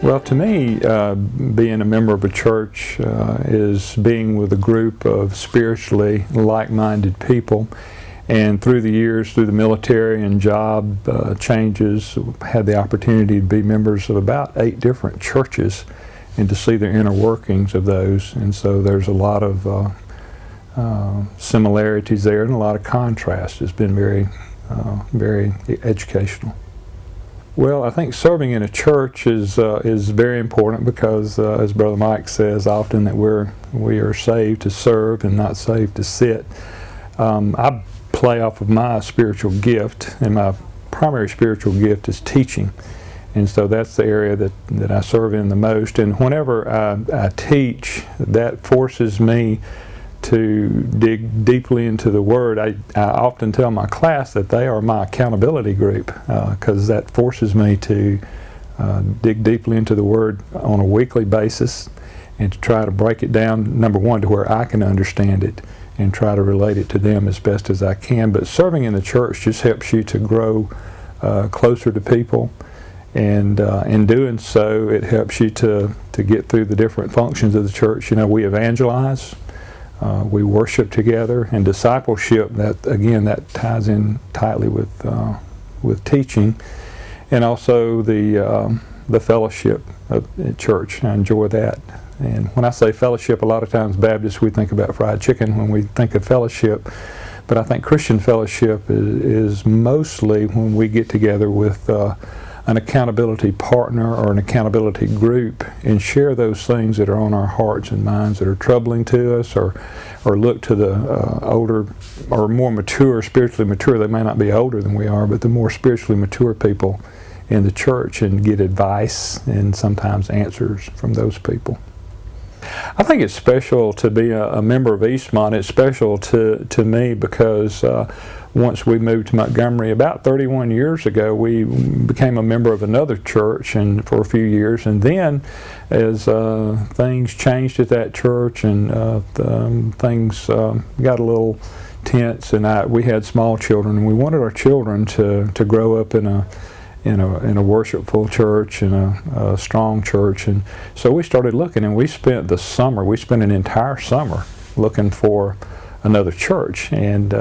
Well, to me, being a member of a church is being with a group of spiritually like-minded people. And through the years, through the military and job changes, had the opportunity to be members of about 8 different churches and to see the inner workings of those. And so there's a lot of similarities there and a lot of contrast. It's been very, very educational. Well, I think serving in a church is very important because, as Brother Mike says often, that we are saved to serve and not saved to sit. I play off of my spiritual gift, and my primary spiritual gift is teaching, and so that's the area that I serve in the most. And whenever I teach, that forces me to dig deeply into the Word. I often tell my class that they are my accountability group because that forces me to dig deeply into the Word on a weekly basis and to try to break it down, number one, to where I can understand it and try to relate it to them as best as I can. But serving in the church just helps you to grow closer to people, and in doing so, it helps you to get through the different functions of the church. You know, we evangelize. We worship together, and discipleship, that again, that ties in tightly with teaching, and also the fellowship of church. I enjoy that. And when I say fellowship, a lot of times Baptists, we think about fried chicken when we think of fellowship, but I think Christian fellowship is mostly when we get together with an accountability partner or an accountability group and share those things that are on our hearts and minds that are troubling to us, or look to the older or more mature, spiritually mature. They may not be older than we are, but the more spiritually mature people in the church, and get advice and sometimes answers from those people. I think it's special to be a member of Eastmont. It's special to me because once we moved to Montgomery about 31 years ago, we became a member of another church and for a few years, and then as things changed at that church and things got a little tense, and we had small children, and we wanted our children to grow up in a worshipful church and a strong church. And so we started looking, and we spent an entire summer looking for another church. And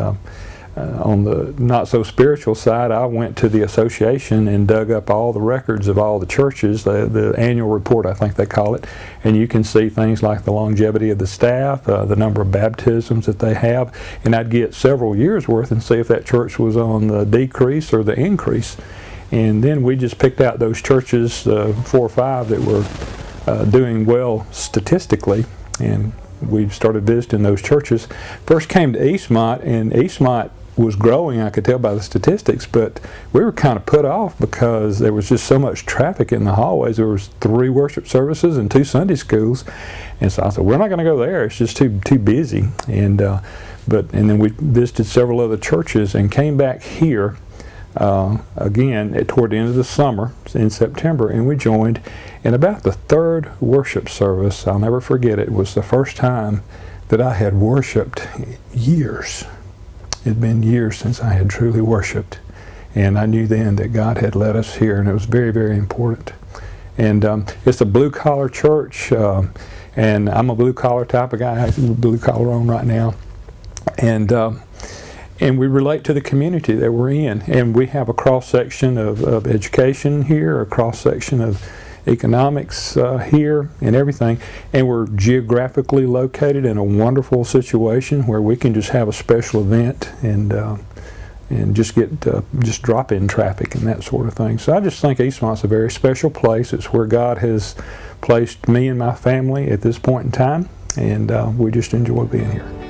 on the not so spiritual side, I went to the association and dug up all the records of all the churches, the annual report, I think they call it, and you can see things like the longevity of the staff, the number of baptisms that they have, and I'd get several years worth and see if that church was on the decrease or the increase. And then we just picked out those churches, 4 or 5 that were doing well statistically, and we started visiting those churches. First came to Eastmont, and Eastmont was growing, I could tell by the statistics, but we were kind of put off because there was just so much traffic in the hallways. There was 3 worship services and 2 Sunday schools, and so I said, we're not going to go there. It's just too busy. And then we visited several other churches and came back here again toward the end of the summer in September, and we joined. And about the 3rd worship service, I'll never forget it, was the first time that I had worshiped years. It had been years since I had truly worshiped, and I knew then that God had led us here, and it was very, very important. And it's a blue-collar church, and I'm a blue-collar type of guy. I have blue collar on right now, and we relate to the community that we're in, and we have a cross-section of education here, a cross-section of economics here, and everything, and we're geographically located in a wonderful situation where we can just have a special event and just get just drop-in traffic and that sort of thing. So I just think Eastmont's a very special place. It's where God has placed me and my family at this point in time, and we just enjoy being here.